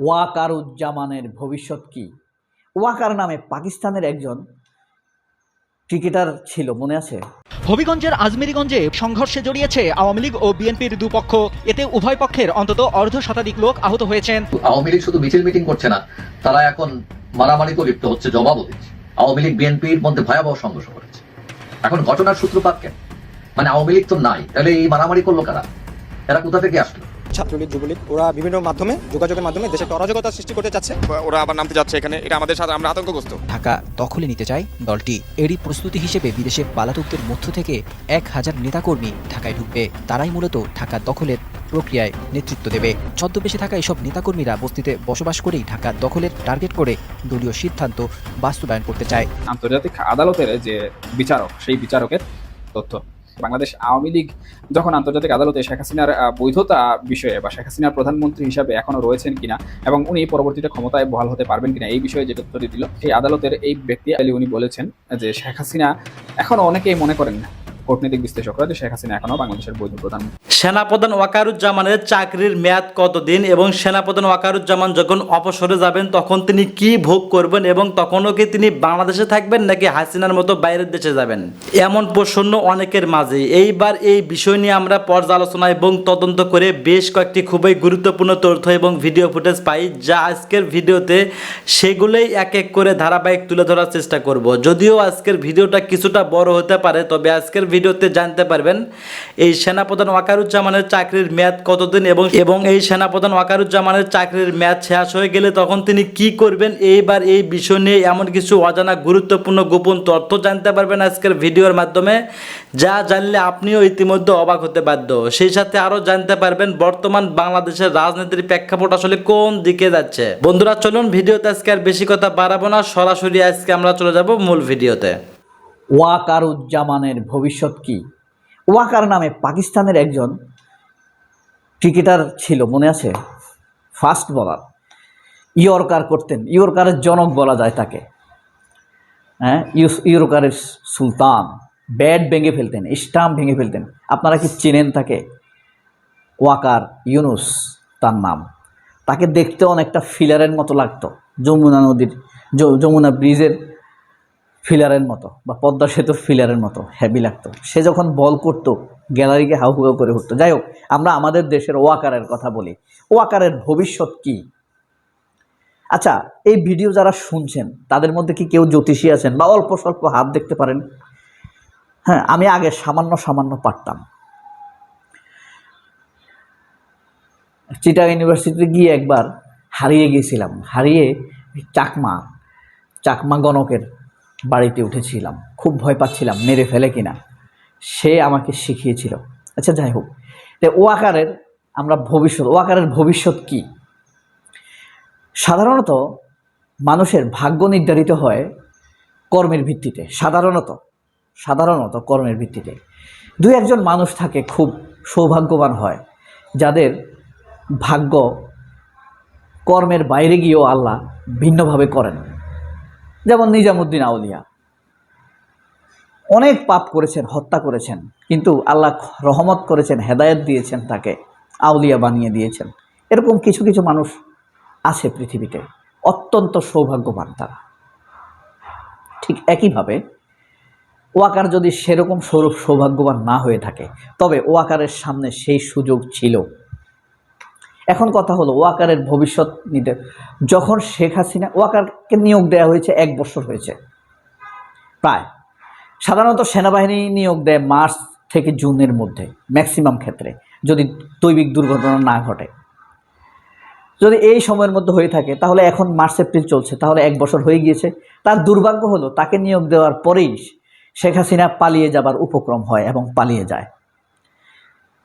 ওয়াকারুজ্জামানের ভবিষ্যৎ কি? ওয়াকার নামে পাকিস্তানের একজন ক্রিকেটার ছিল, মনে আছে? হবিগঞ্জের আজমেরীগঞ্জে সংঘর্ষে জড়িয়েছে আওয়ামী লীগ ও বিএনপির দুপক্ষ। এতে উভয় পক্ষের অন্তত অর্ধ শতাধিক লোক আহত হয়েছেন। আওয়ামী লীগ শুধু মিছিল মিটিং করছে না, তারা এখন মারামারিতে লিপ্ত হচ্ছে, জবাবও দিচ্ছে। আওয়ামী লীগ বিএনপির মধ্যে ভয়াবহ সংঘর্ষ করেছে। এখন ঘটনার সূত্রপাত কেন? মানে আওয়ামী লীগ তো নাই, তাহলে এই মারামারি করলো কারা? এরা কোথা থেকে আসলো? ছাত্রলীগ, যুবলীগ, ওরা বিভিন্ন মাধ্যমে যোগাযোগের মাধ্যমে দেশে অরাজকতা সৃষ্টি করতে চাচ্ছে। ওরা আবার নামতে যাচ্ছে এখানে, এটা আমাদের সাথে, আমরা আতঙ্কগ্রস্ত। ঢাকা দখলে নিতে চায় দলটি। এরই প্রস্তুতি হিসেবে বিদেশে পালাতকদের মধ্য থেকে 1000 নেতাকর্মী ঢাকায় ঢুকবে। তারাই মূলত ঢাকা দখলের প্রক্রিয়ায় নেতৃত্ব দেবে। ছদ্মবেশে থাকা এসব নেতাকর্মীরা বস্তিতে বসবাস করেই ঢাকা দখলের টার্গেট করে দলীয় সিদ্ধান্ত বাস্তবায়ন করতে চায়। আন্তর্জাতিক আদালতের যে বিচারক, সেই বিচারকের তথ্য বাংলাদেশ আওয়ামী লীগ যখন আন্তর্জাতিক আদালতে শেখ হাসিনার বৈধতা বিষয়ে বা শেখ হাসিনার প্রধানমন্ত্রী হিসাবে এখনো রয়েছেন কিনা এবং উনি পরবর্তীতে ক্ষমতায় বহাল হতে পারবেন কিনা এই বিষয়ে যে তথ্যটি দিল, সেই আদালতের এই ব্যক্তি উনি বলেছেন যে শেখ হাসিনা এখনো, অনেকেই মনে করেন কূটনৈতিক বিশ্লেষকরা, যে শেখ হাসিনা এখনো বাংলাদেশের বৈধ প্রধানমন্ত্রী। সেনাপ্রধান ওয়াকারুজ্জামানের চাকরির মেয়াদ কতদিন এবং সেনাপ্রধান ওয়াকারুজ্জামান যখন অবসরে যাবেন তখন তিনি কি ভোগ করবেন এবং তখনও কি তিনি বাংলাদেশে থাকবেন নাকি হাসিনার মতো বাইরের দেশে যাবেন, এমন প্রশ্ন অনেকের মাঝে। এইবার এই বিষয় নিয়ে আমরা পর্যালোচনা এবং তদন্ত করে বেশ কয়েকটি খুবই গুরুত্বপূর্ণ তথ্য এবং ভিডিও ফুটেজ পাই, যা আজকের ভিডিওতে সেগুলোই এক এক করে ধারাবাহিক তুলে ধরার চেষ্টা করব। যদিও আজকের ভিডিওটা কিছুটা বড় হতে পারে, তবে আজকের ভিডিওতে জানতে পারবেন এই সেনাপ্রধান ওয়াকারুজ্জামানের চাকরির মেয়াদ কতদিন এবং এই সেনাপ্রধান ওয়াকারুজ্জামানের চাকরির মেয়াদ শেষ হয়ে গেলে তখন তিনি কি করবেন। এইবার এই বিষয় নিয়ে এমন কিছু অজানা গুরুত্বপূর্ণ গোপন তথ্য জানতে পারবেন আজকের ভিডিওর মাধ্যমে, যা জানলে আপনিও ইতিমধ্যে অবাক হতে বাধ্য। সেই সাথে আরও জানতে পারবেন বর্তমান বাংলাদেশের রাজনীতির প্রেক্ষাপট আসলে কোন দিকে যাচ্ছে। বন্ধুরা চলুন ভিডিওতে আজকে আর বেশি কথা বাড়াবো না, সরাসরি আজকে আমরা চলে যাব মূল ভিডিওতে। ওয়াকারুজ্জামানের ভবিষ্যৎ কি? ওয়াকার নামে পাকিস্তানের একজন ক্রিকেটার ছিল, মনে আছে? ফাস্ট বলার, ইয়র্কার করতেন, ইয়র্কারের জনক বলা যায় তাকে। হ্যাঁ, ইয়র্কারের সুলতান। ব্যাট ভেঙে ফেলতেন, স্টাম্প ভেঙে ফেলতেন। আপনারা কি চেনেন তাকে? ওয়াকার ইউনুস তার নাম। তাকে দেখতে অনেকটা ফিলারের মতো লাগতো, যমুনা নদীর যমুনা ব্রিজের ফিলারের মতো বা পদ্মা সেতুর ফিলারের মতো হেভি লাগতো। সে যখন বল করতো গ্যালারিকে হাউহুয়া করে উঠতো। যাই হোক, আমরা আমাদের দেশের ওয়াকারের কথা বলি। ওয়াকারের ভবিষ্যৎ কি? আচ্ছা, এই ভিডিও যারা শুনছেন তাদের মধ্যে কি কেউ জ্যোতিষী আছেন বা অল্প স্বল্প হাত দেখতে পারেন? হ্যাঁ, আমি আগে সামান্য পারতাম। চিটাগাং ইউনিভার্সিটিতে গিয়ে একবার হারিয়ে গিয়েছিলাম। হারিয়ে চাকমা গণকের বাড়িতে উঠেছিলাম। খুব ভয় পাচ্ছিলাম মেরে ফেলে কিনা। সে আমাকে শিখিয়েছিল। আচ্ছা, যাই হোক, ওয়াকারের ভবিষ্যৎ কি? সাধারণত মানুষের ভাগ্য নির্ধারিত হয় কর্মের ভিত্তিতে। সাধারণত কর্মের ভিত্তিতে দুই একজন মানুষ থাকে খুব সৌভাগ্যবান হয়, যাদের ভাগ্য কর্মের বাইরে গিয়েও আল্লাহ ভিন্নভাবে করেন। যেমন নিজামুদ্দিন আউলিয়া অনেক পাপ করেছেন, হত্যা করেছেন, কিন্তু আল্লাহ রহমত করেছেন, হেদায়েত দিয়েছেন, তাকে আউলিয়া বানিয়ে দিয়েছেন। এরকম কিছু কিছু মানুষ আছে পৃথিবীতে, অত্যন্ত সৌভাগ্যবান তারা। ঠিক একইভাবে ওয়াকার যদি সেরকম সৌভাগ্যবান না হয়ে থাকে, তবে ওয়াকারের সামনে সেই সুযোগ ছিল। এখন কথা হলো, ওয়াকারের ভবিষ্যৎ নিতে যখন শেখ হাসিনা, ওয়াকারকে নিয়োগ দেওয়া হয়েছে 1 বছর হয়েছে প্রায়। সাধারণত সেনাবাহিনী নিয়োগ দেয় মার্চ থেকে জুনের মধ্যে, ম্যাক্সিমাম ক্ষেত্রে, যদি দৈবিক দুর্ঘটনা না ঘটে। যদি এই সময়ের মধ্যে হয়ে থাকে তাহলে এখন মার্চ এপ্রিল চলছে, তাহলে 1 বছর হয়ে গিয়েছে। তার দুর্ভাগ্য হলো তাকে নিয়োগ দেওয়ার পরেই শেখ হাসিনা পালিয়ে যাবার উপক্রম হয় এবং পালিয়ে যায়।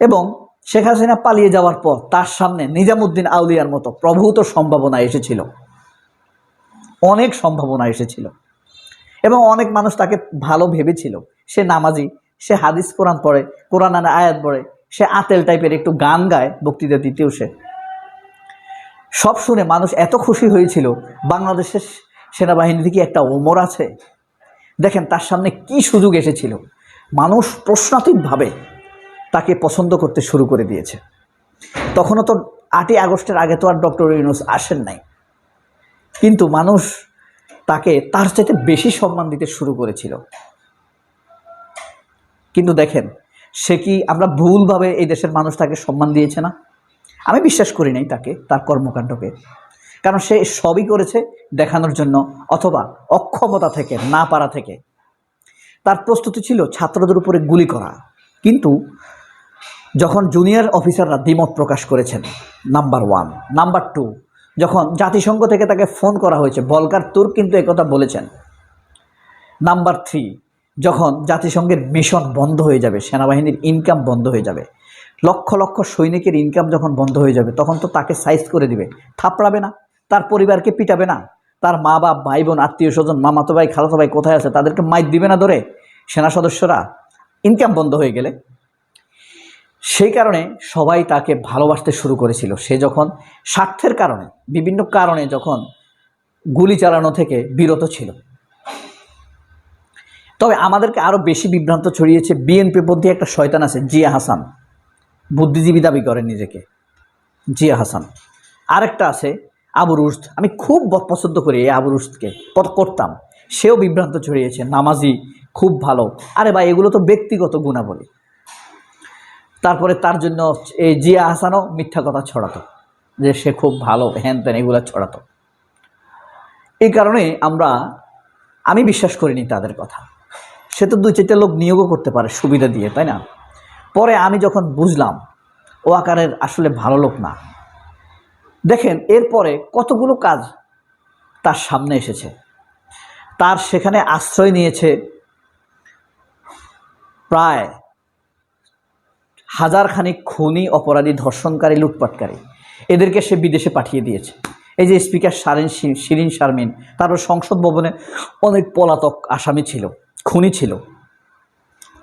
এবং শেখ হাসিনা পালিয়ে যাওয়ার পর তার সামনে নিজামুদ্দিন আউলিয়ার মতো প্রভূত সম্ভাবনা এসেছিল, অনেক সম্ভাবনা এসেছিল। এবং অনেক মানুষ তাকে ভালো ভেবেছিল। সে নামাজি, সে হাদিস কোরআন পড়ে, কোরআনের আয়াত পড়ে, সে আতেল টাইপের, একটু গান গায়, বক্তৃতা দিতেও সে। সব শুনে মানুষ এত খুশি হয়েছিল, বাংলাদেশের সেনাবাহিনীতে কি একটা ওমর আছে? দেখেন তার সামনে কি সুযোগ এসেছিল। মানুষ প্রশ্নাতীতভাবে তাকে পছন্দ করতে শুরু করে দিয়েছে। তখনও তো 8ই আগস্টের আগে তো আর ডক্টর ইউনূস আসেন নাই, কিন্তু মানুষ তাকে তার চাইতে বেশি সম্মান দিতে শুরু করেছিল। কিন্তু দেখেন, সে কি আমরা ভুলভাবে এই দেশের মানুষ তাকে সম্মান দিয়েছে না? আমি বিশ্বাস করি নাই তাকে, তার কর্মকাণ্ডকে, কারণ সে সবই করেছে দেখানোর জন্য, অথবা অক্ষমতা থেকে, না পারা থেকে। তার প্রস্তুতি ছিল ছাত্রদের উপরে গুলি করা, কিন্তু যখন জুনিয়র অফিসাররা দ্বিমত প্রকাশ করেছেন, নাম্বার 1, নাম্বার 2, যখন জাতিসংঘ থেকে তাকে ফোন করা হয়েছে, ভলকার তুর্ক কিন্তু একথা বলেছেন, নাম্বার 3, যখন জাতিসংঘের মিশন বন্ধ হয়ে যাবে, সেনাবাহিনীর ইনকাম বন্ধ হয়ে যাবে, লক্ষ লক্ষ সৈনিকের ইনকাম যখন বন্ধ হয়ে যাবে, তখন তো তাকে সাইজ করে দিবে, থাপড়াবে না, তার পরিবারকে পিটাবে না, তার মা বাপ, ভাই বোন, আত্মীয় স্বজন, মামাতো ভাই, খালাতো ভাই কোথায় আছে তাদেরকে মাইর দিবে না ধরে সেনা সদস্যরা, ইনকাম বন্ধ হয়ে গেলে। সেই কারণে সবাই তাকে ভালোবাসতে শুরু করেছিল। সে যখন স্বার্থের কারণে, বিভিন্ন কারণে যখন গুলি চালানো থেকে বিরত ছিল। তবে আমাদেরকে আরও বেশি বিভ্রান্ত ছড়িয়েছে বিএনপির মধ্যে একটা শয়তান আছে, জিয়া হাসান, বুদ্ধিজীবী দাবি করেন নিজেকে, জিয়া হাসান। আরেকটা আছে আবু রুশদ, আমি খুব পছন্দ করি এই আবু রুশদকে, করতাম, সেও বিভ্রান্ত ছড়িয়েছে, নামাজি, খুব ভালো। আরে ভাই, এগুলো তো ব্যক্তিগত গুণাবলী। তারপরে তার জন্য এই জিয়া হাসানও মিথ্যা কথা ছড়াতো যে সে খুব ভালো, হ্যান ত্যান, এগুলো ছড়াতো। এই কারণে আমি বিশ্বাস করিনি তাদের কথা। সে তো 2-4টা লোক নিয়োগও করতে পারে সুবিধা দিয়ে, তাই না? পরে আমি যখন বুঝলাম ওয়াকারের আসলে ভালো লোক না, দেখেন এরপরে কতগুলো কাজ তার সামনে এসেছে। তার সেখানে আশ্রয় নিয়েছে প্রায় 1000 খানিক খুনি, অপরাধী, ধর্ষণকারী, লুটপাটকারী, এদেরকে সে বিদেশে পাঠিয়ে দিয়েছে। এই যে স্পিকার শিরিন শারমিন, তারপর সংসদ ভবনে অনেক পলাতক আসামি ছিল, খুনি ছিল,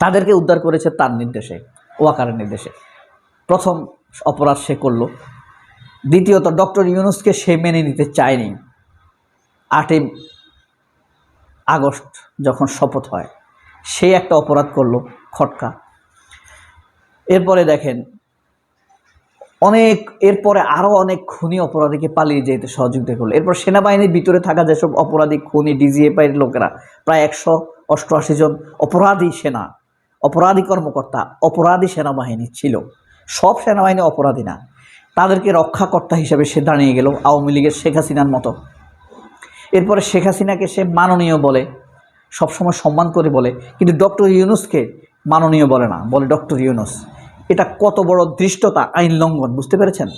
তাদেরকে উদ্ধার করেছে তার নির্দেশে, ওয়াকারের নির্দেশে। প্রথম অপরাধ সে করলো। দ্বিতীয়ত, ডক্টর ইউনূসকে সে মেনে নিতে চায়নি। 8ই আগস্ট যখন শপথ হয়, সে একটা অপরাধ করলো, খটকা। এরপরে দেখেন এরপরে আরও অনেক খুনি অপরাধীকে পালিয়ে যেতে সহযোগিতা করলো। এরপর সেনাবাহিনীর ভিতরে থাকা যেসব অপরাধী, খুনি, ডিজিএফআইয়ের লোকেরা, প্রায় 188 জন অপরাধী কর্মকর্তা, অপরাধী সেনাবাহিনী ছিল। সব সেনাবাহিনী অপরাধী না, তাদেরকে রক্ষাকর্তা হিসেবে সে দাঁড়িয়ে গেল, আওয়ামী লীগের শেখ হাসিনার মতো। এরপরে শেখ হাসিনাকে সে মাননীয় বলে, সবসময় সম্মান করে বলে, কিন্তু ডক্টর ইউনূসকে মাননীয় বলে না, বলে ডক্টর ইউনূস। এটা কত বড় ধৃষ্টতা, আইন লঙ্ঘন, বুঝতে পেরেছেন?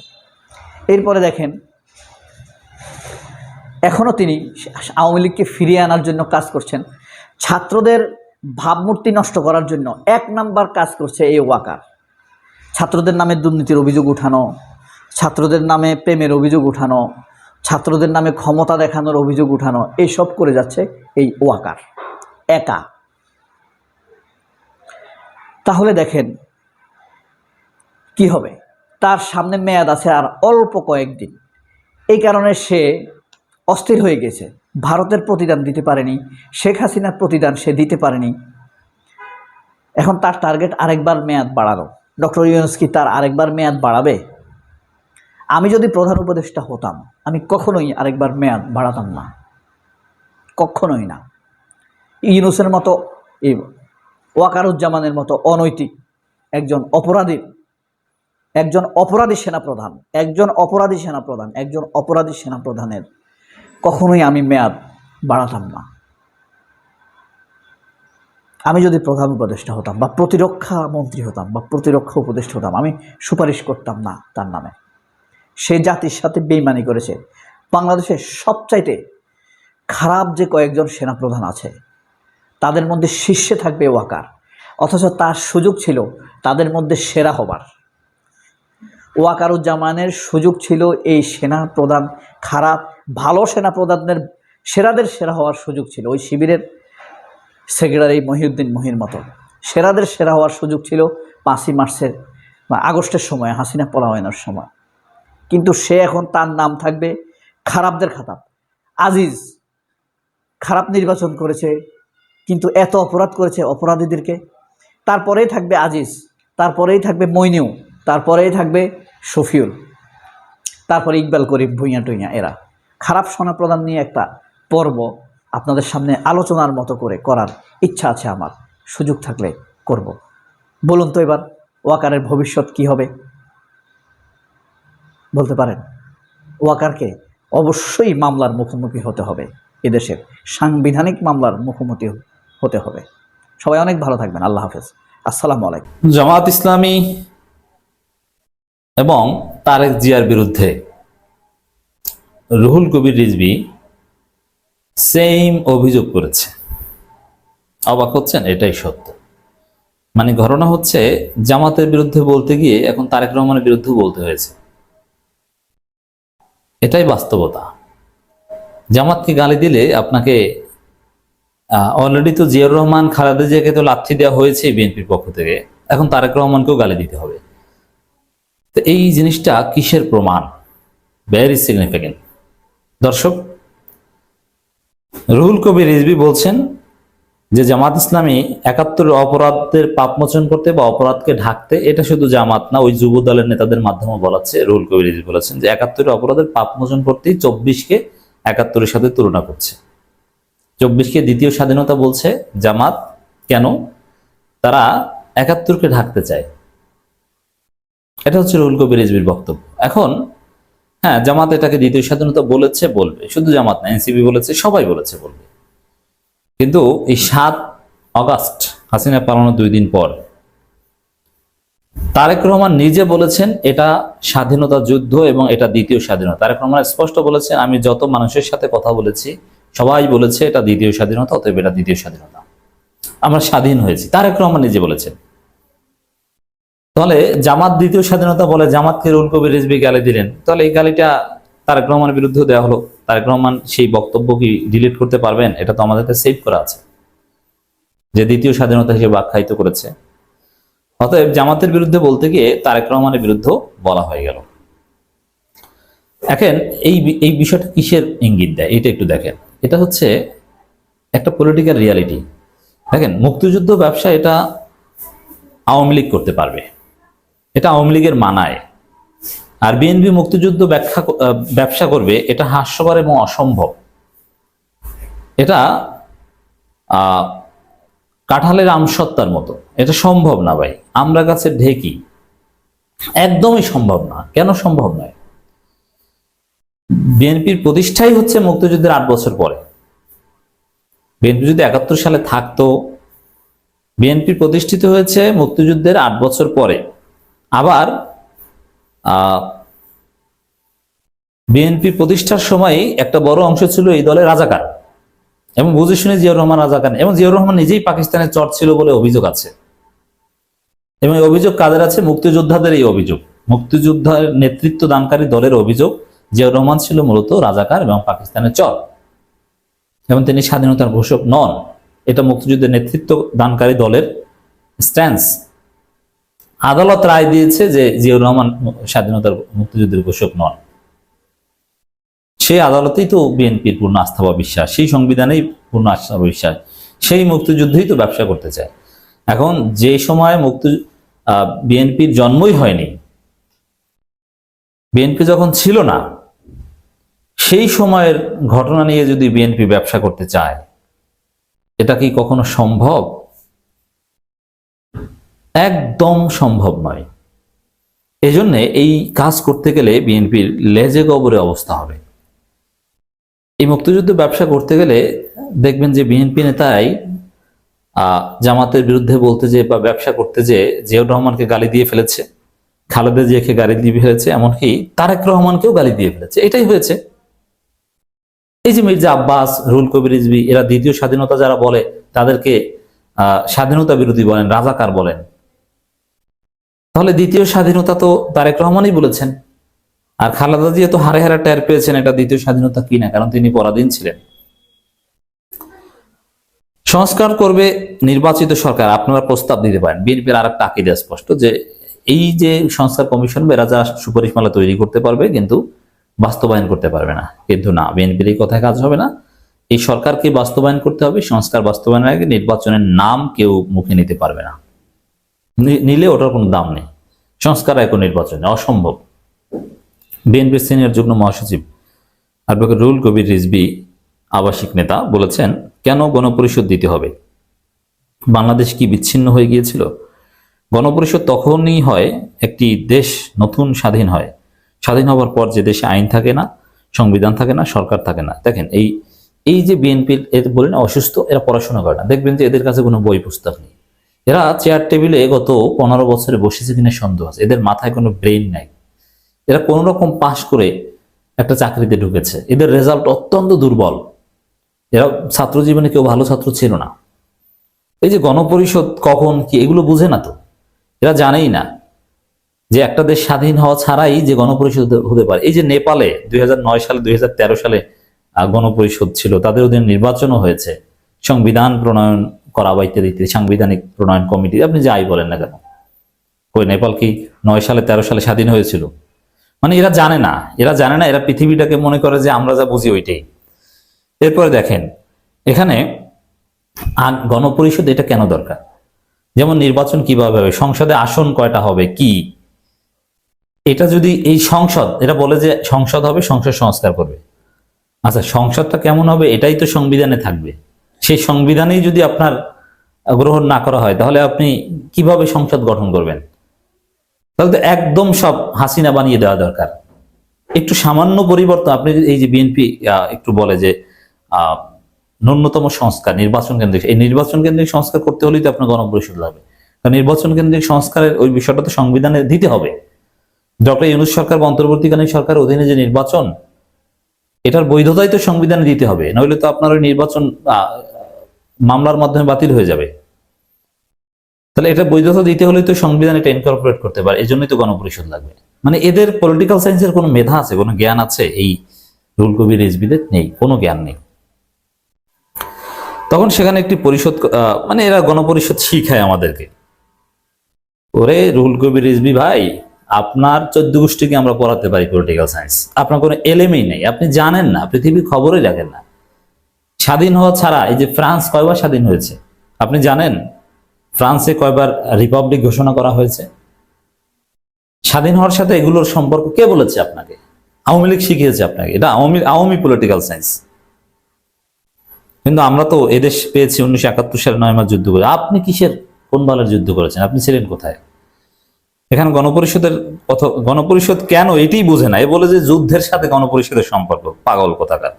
এরপরে দেখেন এখনও তিনি আওয়ামী লীগকে ফিরিয়ে আনার জন্য কাজ করছেন। ছাত্রদের ভাবমূর্তি নষ্ট করার জন্য 1 নাম্বার কাজ করছে এই ওয়াকার। ছাত্রদের নামে দুর্নীতির অভিযোগ উঠানো, ছাত্রদের নামে প্রেমের অভিযোগ উঠানো, ছাত্রদের নামে ক্ষমতা দেখানোর অভিযোগ উঠানো, এইসব করে যাচ্ছে এই ওয়াকার একা। তাহলে দেখেন কি হবে, তার সামনে মেয়াদ আছে আর অল্প কয়েকদিন। এই কারণে সে অস্থির হয়ে গেছে। ভারতের প্রতিদান দিতে পারেনি, শেখ হাসিনার প্রতিদান সে দিতে পারেনি। এখন তার টার্গেট আরেকবার মেয়াদ বাড়ানো। ডক্টর ইউনূস কি তার আরেকবার মেয়াদ বাড়াবে? আমি যদি প্রধান উপদেষ্টা হতাম, আমি কখনোই আরেকবার মেয়াদ বাড়াতাম না, কখনোই না। ইউনূসের মতো, এই ওয়াকারুজ্জামানের মতো অনৈতিক একজন অপরাধী সেনাপ্রধানের কখনোই আমি মেয়াদ বাড়াতাম না। আমি যদি প্রধান উপদেষ্টা হতাম বা প্রতিরক্ষা মন্ত্রী হতাম বা প্রতিরক্ষা উপদেষ্টা হতাম, আমি সুপারিশ করতাম না তার নামে। সে জাতির সাথে বেইমানি করেছে। বাংলাদেশের সবচাইতে খারাপ যে কয়েকজন সেনাপ্রধান আছে, তাদের মধ্যে শীর্ষে থাকবে ওয়াকার, অথচ তার সুযোগ ছিল তাদের মধ্যে সেরা হবার। ওয়াকারুজ্জামানের সুযোগ ছিল এই সেনাপ্রধান, খারাপ ভালো সেনাপ্রধানের সেরাদের সেরা হওয়ার সুযোগ ছিল। ওই শিবিরের সেক্রেটারি মহিউদ্দিন মহির মতো সেরাদের সেরা হওয়ার সুযোগ ছিল 5ই মার্চের বা আগস্টের সময়, হাসিনা পলায়নের সময়। কিন্তু সে এখন, তার নাম থাকবে খারাপদের খাতাব। আজিজ খারাপ নির্বাচন করেছে, কিন্তু এত অপরাধ করেছে অপরাধীদেরকে। তারপরেই থাকবে আজিজ, তারপরেই থাকবে মইনিউ, তারপরেই থাকবে শফিউল। তারপরে ইকবাল করিম, ভুঁইয়া টুইয়া, এরা খারাপ সোনা প্রদান নিয়ে একটা পর্ব আপনাদের সামনে আলোচনার মতো করে করার ইচ্ছা আছে আমার, সুযোগ থাকলে করব। বলুন তো এবার ওয়াকারের ভবিষ্যৎ কি হবে বলতে পারেন? ওয়াকারকে অবশ্যই মামলার মুখোমুখি হতে হবে, এদেশের সাংবিধানিক মামলার মুখোমুখি হতে হবে। সবাই অনেক ভালো থাকবেন। আল্লাহ হাফেজ। আসসালামু আলাইকুম। জামাত ইসলামী এবং তারেক জিয়ার বিরুদ্ধে রুহুল কবির রিজভী সেম অভিযোগ করেছে। অবাক হচ্ছেন? এটাই সত্য। মানে ঘটনা হচ্ছে, জামাতের বিরুদ্ধে বলতে গিয়ে এখন তারেক রহমানের বিরুদ্ধে বলতে হয়েছে, এটাই বাস্তবতা। জামাতকে গালি দিলে আপনাকে অলরেডি তো জিয়াউর রহমান, খালেদা জিয়াকে তো লাথি দেওয়া হয়েছে বিএনপির পক্ষ থেকে, এখন তারেক রহমানকেও গালি দিতে হবে। তো এই জিনিসটা কিসের প্রমাণ? Very significant. দর্শক, রুহুল কবির রিজভী বলছেন যে জামাত ইসলামী ৭১ অপরাধের পাপমোচন করতে বা অপরাধকে ঢাকতে, এটা শুধু জামাত না, ওই যুব দলের নেতাদের মাধ্যমে বলাচ্ছে। রুহুল কবির রিজভী বলেছেন যে ৭১ অপরাধের পাপমোচন করতেই ২৪কে ৭১-এর সাথে তুলনা করছে। ২৪কে দ্বিতীয় স্বাধীনতা বলছে জামাত। কেন? তারা ৭১কে ঢাকতে চায়। এটা হচ্ছে রুহুল কবির রিজভীর বক্তব্য। এখন হ্যাঁ, জামাত এটাকে দ্বিতীয় স্বাধীনতা বলেছে, বলবে। শুধু জামাত না, এনসিপি বলেছে, সবাই বলেছে, বলবে। কিন্তু এই ৭ অগাস্ট হাসিনা পালানোর ২ দিন পর তারেক রহমান নিজে বলেছেন এটা স্বাধীনতা যুদ্ধ এবং এটা দ্বিতীয় স্বাধীনতা। তারেক রহমান স্পষ্ট বলেছেন, আমি যত মানুষের সাথে কথা বলেছি সবাই বলেছে এটা দ্বিতীয় স্বাধীনতা, অতএব এটা দ্বিতীয় স্বাধীনতা, আমরা স্বাধীন হয়েছি। তারেক রহমান নিজে বলেছেন। তাহলে জামাত দ্বিতীয় স্বাধীনতা বলে, জামাতকে রুহুল কবির রিজভী গালি দিলেন, তাহলে এই গালিটা তারেক রহমানের বিরুদ্ধেও দেওয়া হলো। তারেক রহমান সেই বক্তব্য কি ডিলিট করতে পারবেন? এটা তো আমাদেরকে সেভ করা আছে, যে দ্বিতীয় স্বাধীনতা হিসেবে আখ্যায়িত করেছে। অতএব জামাতের বিরুদ্ধে বলতে গিয়ে তারেক রহমানের বিরুদ্ধে বলা হয়ে গেল। এখন এই বিষয়টা কিসের ইঙ্গিত দেয় এটা একটু দেখেন। এটা হচ্ছে একটা পলিটিক্যাল রিয়ালিটি। দেখেন, মুক্তিযুদ্ধ ব্যবসা এটা আওয়ামী লীগ করতে পারবে, এটা আওয়ামী লীগের মানায়। আর বিএনপি মুক্তিযুদ্ধ ব্যবসা করবে, এটা হাস্যকর এবং অসম্ভব। এটা কাঁঠালের আমসত্তার মতো, এটা সম্ভব না ভাই। আমরা গাছের ঢেকি, একদমই সম্ভব না। কেন সম্ভব নয়? বিএনপির প্রতিষ্ঠাই হচ্ছে মুক্তিযুদ্ধের ৮ বছর পরে। বিএনপি যদি ৭১ সালে থাকতো, বিএনপি প্রতিষ্ঠিত হয়েছে মুক্তিযুদ্ধের ৮ বছর পরে। আবার বিএনপি প্রতিষ্ঠার সময় একটা বড় অংশ ছিল এই দলের রাজাকার, এবং বুঝে শুনে জিয়াউর রহমান রাজাকার, এবং জিয়াউর রহমান নিজেই পাকিস্তানের চর ছিল বলে অভিযোগ আছে। এবং এই অভিযোগ কাদের আছে? মুক্তিযোদ্ধাদের এই অভিযোগ, মুক্তিযোদ্ধার নেতৃত্ব দানকারী দলের অভিযোগ, জিয়াউর রহমান ছিল মূলত রাজাকার এবং পাকিস্তানের চর, এবং তিনি স্বাধীনতার ঘোষক নন। এটা মুক্তিযুদ্ধের নেতৃত্ব দানকারী দলের স্ট্যান্স। আদালত রায় দিয়েছে যে জিয়াউর রহমান স্বাধীনতার মুক্তিযুদ্ধের ঘোষক নন। সেই আদালতেই তো বিএনপির পূর্ণ আস্থা বা বিশ্বাস, সেই সংবিধানেই পূর্ণ আস্থা বা বিশ্বাস, সেই মুক্তিযুদ্ধই তো ব্যবসা করতে চায়। এখন যে সময় বিএনপির জন্মই হয়নি, বিএনপি যখন ছিল না, সেই সময়ের ঘটনা নিয়ে যদি বিএনপি ব্যবসা করতে চায়, এটা কি কখনো সম্ভব? একদম সম্ভব নয়। এজন্য এই কাজ করতে গেলে বিএনপির লেজে গবরে অবস্থা হবে। এই মুক্তিযুদ্ধ ব্যবসা করতে গেলে দেখবেন যে বিএনপি নেতাই জামাতের বিরুদ্ধে বলতে যে বা ব্যবসা করতে যে জিয়াউর রহমানকে গালি দিয়ে ফেলেছে, খালেদা জিয়াকে গালি দিয়ে ফেলেছে, এমনকি তারেক রহমানকেও গালি দিয়ে ফেলেছে। এটাই হয়েছে। এই যে মির্জা আব্বাস, রুহুল কবির রিজভী, এরা দ্বিতীয় স্বাধীনতা যারা বলে তাদেরকে স্বাধীনতা বিরোধী বলেন, রাজাকার বলেন। তাহলে দ্বিতীয় স্বাধীনতা তো তারেক রহমানই বলেছেন। আর খালেদা জিয়া তো হারে হারে টের পেয়েছেন এটা দ্বিতীয় স্বাধীনতা কিনা, কারণ তিনি পরাধীন ছিলেন। সংস্কার করবে নির্বাচিত সরকার, আপনারা প্রস্তাব দিতে পারেন। বিএনপির আর একটা আকিদা স্পষ্ট যে এই যে সংস্কার কমিশন, এরা যা সুপারিশমালা তৈরি করতে পারবে কিন্তু বাস্তবায়ন করতে পারবে না। কিন্তু না, বিএনপির এই কথায় কাজ হবে না। এই সরকারকে বাস্তবায়ন করতে হবে। সংস্কার বাস্তবায়নের আগে নির্বাচনের নাম কেউ মুখে নিতে পারবে না, নিলে ওটার কোনো দাম নেই। সংস্কার এখন নির্বাচনে অসম্ভব। বিএনপির সিনিয়র যুগ্ম মহাসচিব অ্যাডভোকেট রুহুল কবির রিজভী আবাসিক নেতা বলেছেন, কেন গণপরিষদ দিতে হবে? বাংলাদেশ কি বিচ্ছিন্ন হয়ে গিয়েছিল? গণপরিষদ তখনই হয় একটি দেশ নতুন স্বাধীন হয়। স্বাধীন হওয়ার পর যে দেশে আইন থাকে না, সংবিধান থাকে না, সরকার থাকে না। দেখেন এই যে বিএনপির বলেন অসুস্থ, এরা পড়াশোনা করে না, দেখবেন যে এদের কাছে কোনো বই পুস্তক নেই। এরা চেয়ার টেবিলে গত 15 বছরে বসেছে কিনা সন্দেহ আছে। এদের মাথায় কোনো ব্রেন নাই। এরা কোনো রকম পাশ করে একটা চাকরিতে ঢুকেছে। এদের রেজাল্ট অত্যন্ত দুর্বল। এরা ছাত্র জীবনে কেউ ভালো ছাত্র ছিল না। এই যে গণপরিষদ কখন কি এগুলো বুঝে না তো, এরা জানেই না যে একটা দেশ স্বাধীন হওয়া ছাড়াই যে গণপরিষদ হতে পারে। এই যে নেপালে 2009 সালে 2013 সালে গণপরিষদ ছিল, তাদের অধীনে নির্বাচনও হয়েছে, সংবিধান প্রণয়ন করা বা ইত্যাদি ইত্যাদি, সাংবিধানিক প্রণয়ন কমিটি, আপনি যাই বলেন না কেন। ওই নেপাল কি 9 সালে 13 সালে স্বাধীন হয়েছিল? মানে এরা জানে না, এরা পৃথিবীটাকে মনে করে যে আমরা যা বুঝি ওইটাই। এরপরে দেখেন এখানে গণপরিষদ এটা কেন দরকার? যেমন নির্বাচন কিভাবে হবে, সংসদে আসন কয়টা হবে, কি এটা যদি এই সংসদ, এটা বলে যে সংসদ হবে, সংসদ সংস্কার করবে। আচ্ছা, সংসদটা কেমন হবে এটাই তো সংবিধানে থাকবে। সেই সংবিধানেই যদি আপনার গ্রহণ না করা হয়, তাহলে আপনি কিভাবে সংসদ গঠন করবেন? তাহলে তো একদম সব হাসিনা বানিয়ে দেওয়া দরকার। একটু সামান্য পরিবর্তন, আপনি এই যে বিএনপি একটু বলে যে ন্যূনতম সংস্কার নির্বাচন কেন্দ্রিক, এই নির্বাচন কেন্দ্রিক সংস্কার করতে হলেই তো আপনার গণপরিষদ লাগবে। কারণ নির্বাচন কেন্দ্রিক সংস্কারের ওই বিষয়টা তো সংবিধানে দিতে হবে। ডক্টর ইউনূস সরকার বা অন্তর্বর্তীকালীন সরকার অধীনে যে নির্বাচন, এটার বৈধতাই তো সংবিধানে দিতে হবে, নইলে তো আপনার ওই নির্বাচন মামলার মাধ্যমে বাতিল হয়ে যাবে। তাহলে এটা বৈধতা দিতে হলে তো সংবিধান এটা ইনকর্পোরেট করতে পারে, এই জন্যই তো গণপরিষদ লাগবে। মানে এদের পলিটিক্যাল সায়েন্সের কোনো মেধা আছে, কোনো জ্ঞান আছে? এই রুহুল কবির রিজভীদের নেই, কোনো জ্ঞান নেই। তখন সেখানে একটি পরিষদ, মানে এরা গণপরিষদ শিখায় আমাদেরকে। ওরে রুহুল কবির রিজভী ভাই, আপনার 14 গোষ্ঠীকে আমরা পড়াতে পারি পলিটিক্যাল সায়েন্স, আপনার কোনো এলেমেই নেই, আপনি জানেন না, পৃথিবীর খবরই রাখেন না। স্বাধীন হওয়া ছাড়া এই যে ফ্রান্স কয়বার স্বাধীন হয়েছে আপনি জানেন? ফ্রান্সে কয়বার রিপাবলিক ঘোষণা করা হয়েছে? স্বাধীন হওয়ার সাথে এগুলোর সম্পর্ক কে বলেছে আপনাকে? আওয়ামী লীগ শিখিয়েছে আপনাকে। এটা আওয়ামী পলিটিক্যাল সায়েন্স। কিন্তু আমরা তো এদেশ পেয়েছি 1971 সালে 9 মাস যুদ্ধ করে। আপনি কিসের কোন বালের যুদ্ধ করেছেন? আপনি ছিলেন কোথায়? এখানে গণপরিষদ কেন এটাই বোঝে না। এ বলে যে যুদ্ধের সাথে গণপরিষদের সম্পর্ক, পাগল কোথাকার।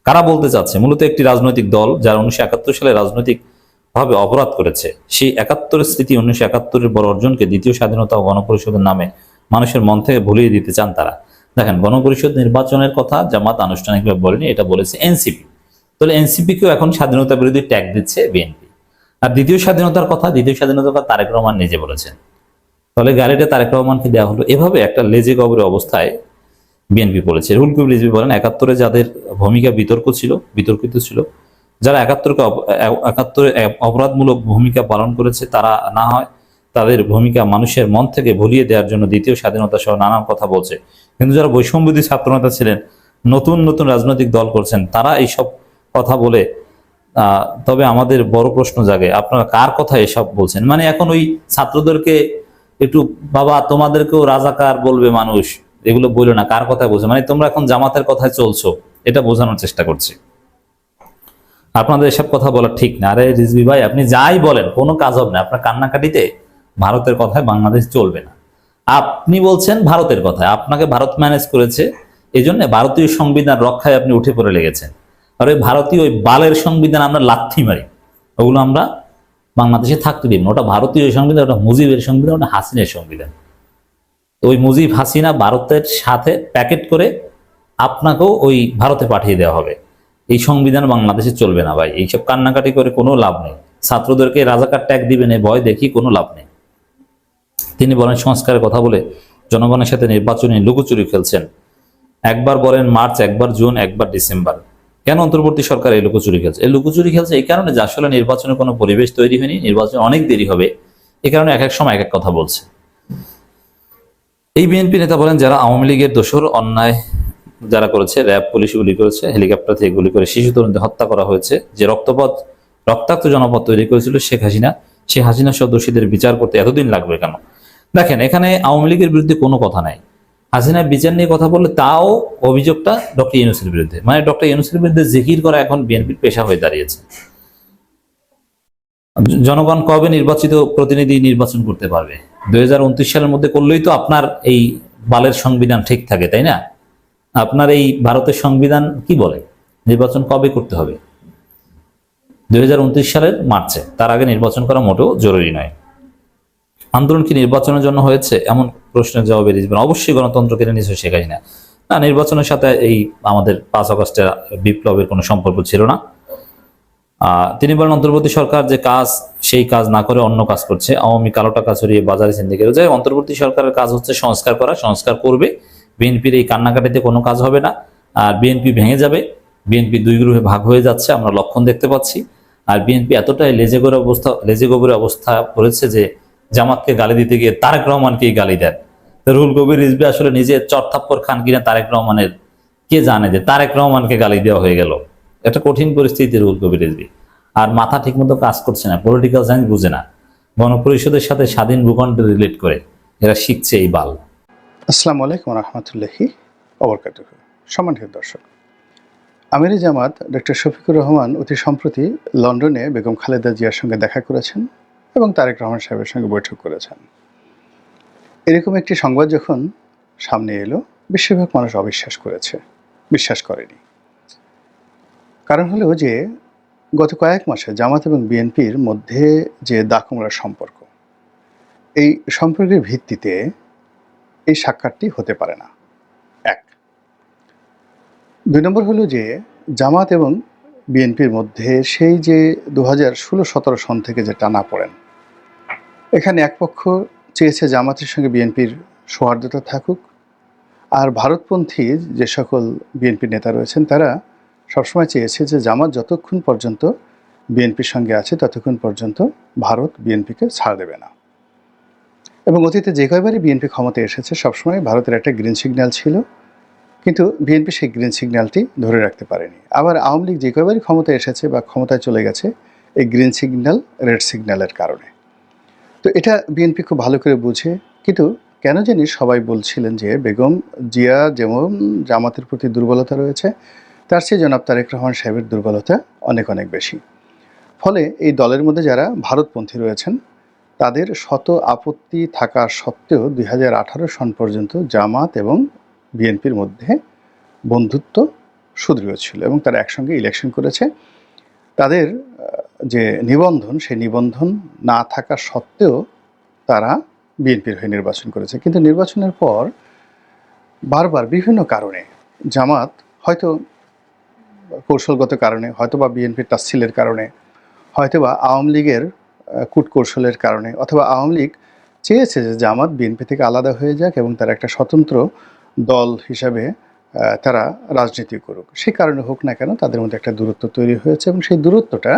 কারা বলতে চাচ্ছে? মূলত একটি রাজনৈতিক দল যারা 1971 সালে রাজনৈতিক ভাবে অপরাধ করেছে, সেই 71 স্মৃতি 1971-এর বড় অর্জনকে দ্বিতীয় স্বাধীনতা ও গণপরিষদের নামে মানুষের মন থেকে ভুলিয়ে দিতে চান তারা। দেখেন, গণপরিষদ নির্বাচনের কথা জামাত আনুষ্ঠানিকভাবে বলেনি, এটা বলেছে এনসিপি। তাহলে এনসিপিকেও এখন স্বাধীনতা বিরোধী ট্যাগ দিচ্ছে বিএনপি। আর দ্বিতীয় স্বাধীনতার কথা তারেক রহমান নিজে বলেছেন। তাহলে গাড়িটা তারেক রহমানকে দেওয়া হলো। এভাবে একটা লেজে গবরে অবস্থায় বিএনপি বলেছে। রুহুল কবির রিজভী বলেন, 71-এ যাদের ভূমিকা বিতর্কিত ছিল, যারা 71-এ অপরাধমূলক ভূমিকা পালন করেছে, তারা না হয় তাদের ভূমিকা মানুষের মন থেকে ভুলিয়ে দেওয়ার জন্য দ্বিতীয় স্বাধীনতা সহ নানান কথা বলছে। কিন্তু যারা বৈষম্যবিরোধী ছাত্রনেতা ছিলেন, নতুন রাজনৈতিক দল করছেন, তারা এইসব কথা বলে। তবে আমাদের বড় প্রশ্ন জাগে, আপনারা কার কথা এসব বলছেন? মানে এখন ওই ছাত্রদেরকে একটু, বাবা তোমাদেরকেও রাজাকার বলবে মানুষ, এগুলো বললো না, কার কথা বলছে? মানে তোমরা এখন জামাতের কথায় চলছো, এটা বোঝানোর চেষ্টা করছি। আপনাদের এসব কথা বলা ঠিক না। আরে রিজভী ভাই, আপনি যাই বলেন কোনো কাজ হবে না। আপনার কান্নাকাটিতে ভারতের কথায় বাংলাদেশ চলবে না। আপনি বলছেন ভারতের কথায়, আপনাকে ভারত ম্যানেজ করেছে, এই জন্য ভারতীয় সংবিধান রক্ষায় আপনি উঠে পড়ে লেগেছেন। আর ওই ভারতীয় ওই বালের সংবিধান আমরা লাথি মারি, ওগুলো আমরা বাংলাদেশে থাকতে দিব না। ওটা ভারতীয় সংবিধান, ওটা মুজিবের সংবিধান, ওটা হাসিনের সংবিধান। ওই মুজিব হাসিনা ভারতের সাথে প্যাকেট করে আপনাকেও ওই ভারতে পাঠিয়ে দেওয়া হবে। এই সংবিধান বাংলাদেশে চলবে না ভাই। এইসব কান্নাকাটি করে কোনো লাভ নেই। ছাত্রদেরকে রাজাকার ট্যাগ দিবেন এই ভয় দেখি কোনো লাভ নেই। তিনি বলেন, সংস্কারের কথা বলে জনগণের সাথে নির্বাচনী লুকোচুরি খেলছেন। একবার বলেন মার্চ, একবার জুন, একবার ডিসেম্বর। কেন অন্তর্বর্তী সরকার এই লুকোচুরি খেলছে? এই লুকোচুরি খেলছে এই কারণে যে আসলে নির্বাচনের কোনো পরিবেশ তৈরি হয়নি, নির্বাচন অনেক দেরি হবে, এই কারণে এক এক সময় এক এক কথা বলছে। এই বিএনপি নেতা বলেন, যারা আওয়ামী লীগের দোসর, অন্যায় যারা করেছে, র্যাব পুলিশ গুলি করেছে, হেলিকপ্টার থেকে গুলি করে শিশু তরুণদের হত্যা করা হয়েছে, যে রক্তাক্ত জনপদ তৈরি করেছিল শেখ হাসিনা সহ দোষীদের বিচার করতে এতদিন লাগবে কেন? দেখেন, এখানে আওয়ামী লীগের বিরুদ্ধে কোনো কথা নাই। হাসিনার বিচার নিয়ে কথা বললে তাও অভিযোগটা ডক্টর ইউনূসের বিরুদ্ধে, মানে ডক্টর ইউনূসের বিরুদ্ধে জিকির করা এখন বিএনপির পেশা হয়ে দাঁড়িয়েছে। জনগণ কবে নির্বাচিত প্রতিনিধি নির্বাচন করতে পারবে? 2029 সালের মধ্যে করলেই তো আপনার এই বালের সংবিধান ঠিক থাকে, তাই না? আপনার এই ভারতের সংবিধান কি বলে নির্বাচন কবে করতে হবে? 2029 সালের মার্চে, তার আগে নির্বাচন করা মোটেও জরুরি নয়। আন্দোলন কি নির্বাচনের জন্য হয়েছে এমন প্রশ্নের জবাবে রিজওয়ান অবশ্যই গণতন্ত্র কেড়ে নিয়েছে শেখ হাসিনা। না, নির্বাচনের সাথে এই আমাদের 5 আগস্টের বিপ্লবের কোনো সম্পর্ক ছিল না। তিনি বলেন অন্তর্বর্তী সরকার যে কাজ সেই কাজ না করে অন্য কাজ করছে, আওয়ামী কালো টাকা ছড়িয়ে বাজারে সিন্ডিকেট যায়। অন্তর্বর্তী সরকারের কাজ হচ্ছে সংস্কার করা, সংস্কার করবে। বিএনপির এই কান্নাকাটিতে কোনো কাজ হবে না, আর বিএনপি ভেঙে যাবে। বিএনপি 2 গ্রুপে ভাগ হয়ে যাচ্ছে, আমরা লক্ষণ দেখতে পাচ্ছি। আর বিএনপি এতটাই লেজে গোবরে অবস্থা করেছে যে জামাতকে গালি দিতে গিয়ে তারেক রহমানকেই গালি দেন। রুহুল কবির রিজভী আসলে নিজে চরথাপ্পর খান কিনা তারেক রহমানের, কে জানে যে তারেক রহমানকে গালি দেওয়া হয়ে গেল। একটা কঠিন পরিস্থিতি রুহুল কবির রিজভী, আর মাথা ঠিকমতো কাজ করছে না, পলিটিক্যাল সায়েন্স বুঝে না, গণপরিষদের সাথে স্বাধীন ভূখণ্ড রিলেট করে এরা শিখছে এই বাল। আসসালামু আলাইকুম রহমতুল্লাহি ওবরকাতুহু। সম্মানিত দর্শক, আমিরে জামাত ডক্টর শফিকুর রহমান অতি সম্প্রতি লন্ডনে বেগম খালেদা জিয়ার সঙ্গে দেখা করেছেন এবং তারেক রহমান সাহেবের সঙ্গে বৈঠক করেছেন। এরকম একটি সংবাদ যখন সামনে এলো, বেশিরভাগ মানুষ অবিশ্বাস করেছে, বিশ্বাস করেনি। কারণ হলো যে গত কয়েক মাসে জামাত এবং বিএনপির মধ্যে যে দাকুমড়ার সম্পর্ক, এই সম্পর্কের ভিত্তিতে এই সাক্ষাৎটি হতে পারে না। 1। 2 নম্বর হলো যে জামাত এবং বিএনপির মধ্যে সেই যে 2016-17 সন থেকে যে টানাপোড়েন, এখানে এক পক্ষ চেয়েছে জামাতের সঙ্গে বিএনপির সৌহার্দ্যতা থাকুক, আর ভারতপন্থী যে সকল বিএনপি নেতা রয়েছেন তারা সবসময় চেয়েছে যে জামাত যতক্ষণ পর্যন্ত বিএনপির সঙ্গে আছে ততক্ষণ পর্যন্ত ভারত বিএনপিকে ছাড় দেবে না। এবং অতীতে যে কয়বারই বিএনপি ক্ষমতায় এসেছে সবসময় ভারতের একটা গ্রিন সিগন্যাল ছিল, কিন্তু বিএনপি সেই গ্রিন সিগন্যালটি ধরে রাখতে পারেনি। আবার আওয়ামী লীগ যে কয়বারই ক্ষমতায় এসেছে বা ক্ষমতায় চলে গেছে এই গ্রিন সিগন্যাল রেড সিগন্যালের কারণে। তো এটা বিএনপি খুব ভালো করে বুঝে, কিন্তু কেন জানি সবাই বলছিলেন যে বেগম জিয়া যেমন জামাতের প্রতি দুর্বলতা রয়েছে, তার চেয়ে জনাব তারেক রহমান সাহেবের দুর্বলতা অনেক অনেক বেশি। ফলে এই দলের মধ্যে যারা ভারতপন্থী রয়েছেন তাদের শত আপত্তি থাকা সত্ত্বেও 2018 সন পর্যন্ত জামাত এবং বিএনপির মধ্যে বন্ধুত্ব সুদৃঢ় ছিল এবং তারা একসঙ্গে ইলেকশন করেছে। তাদের যে নিবন্ধন, সেই নিবন্ধন না থাকা সত্ত্বেও তারা বিএনপির হয়ে নির্বাচন করেছে। কিন্তু নির্বাচনের পর বারবার বিভিন্ন কারণে জামাত, হয়তো কৌশলগত কারণে, হয়তোবা বিএনপির তাচ্ছিলের কারণে, হয়তোবা আওয়ামী লীগের কূটকৌশলের কারণে, অথবা আওয়ামী লীগ চেয়েছে যে জামাত বিএনপি থেকে আলাদা হয়ে যাক এবং তারা একটা স্বতন্ত্র দল হিসাবে তারা রাজনীতি করুক। সেই কারণে হোক না কেন তাদের মধ্যে একটা দূরত্ব তৈরি হয়েছে এবং সেই দূরত্বটা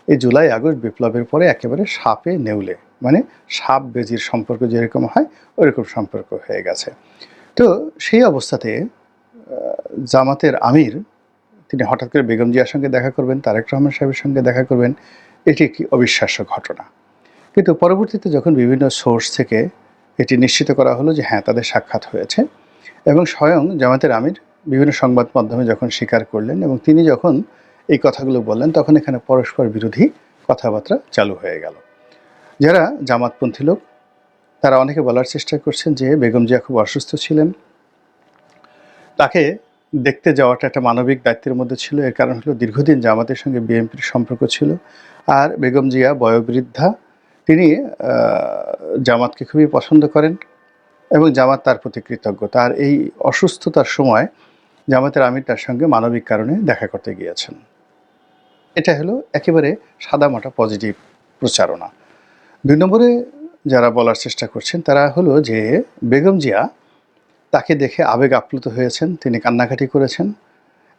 এই জুলাই আগস্ট বিপ্লবের পরে একেবারে সাপে নেউলে, মানে সাপ বেজির সম্পর্ক যেরকম হয় ওইরকম সম্পর্ক হয়ে গেছে। তো সেই অবস্থাতে জামাতের আমির তিনি হঠাৎ করে বেগম জিয়ার সঙ্গে দেখা করবেন, তারেক রহমান সাহেবের সঙ্গে দেখা করবেন, এটি একটি অবিশ্বাস্য ঘটনা। কিন্তু পরবর্তীতে যখন বিভিন্ন সোর্স থেকে এটি নিশ্চিত করা হলো যে হ্যাঁ তাদের সাক্ষাৎ হয়েছে এবং স্বয়ং জামাতের আমির বিভিন্ন সংবাদ মাধ্যমে যখন স্বীকার করলেন এবং তিনি যখন এই কথাগুলো বললেন, তখন এখানে পরস্পর বিরোধী কথাবার্তা চালু হয়ে গেল। যারা জামাতপন্থী লোক তারা অনেকে বলার চেষ্টা করছেন যে বেগম জিয়া খুব অসুস্থ ছিলেন, তাকে দেখতে যাওয়াটা একটা মানবিক দায়িত্বের মধ্যে ছিল। এর কারণ হলো দীর্ঘদিন জামাতের সঙ্গে বিএনপির সম্পর্ক ছিল, আর বেগম জিয়া বয়োবৃদ্ধা, তিনি জামাতকে খুবই পছন্দ করেন এবং জামাত তার প্রতি কৃতজ্ঞ। তার এই অসুস্থতার সময় জামাতের আমির তার সঙ্গে মানবিক কারণে দেখা করতে গিয়েছেন। এটা হলো একেবারে সাদামাটা পজিটিভ প্রচারণা। 2 নম্বরে যারা বলার চেষ্টা করছেন তারা হলো যে বেগম জিয়া তাকে দেখে আবেগ আপ্লুত হয়েছেন, তিনি কান্নাকাটি করেছেন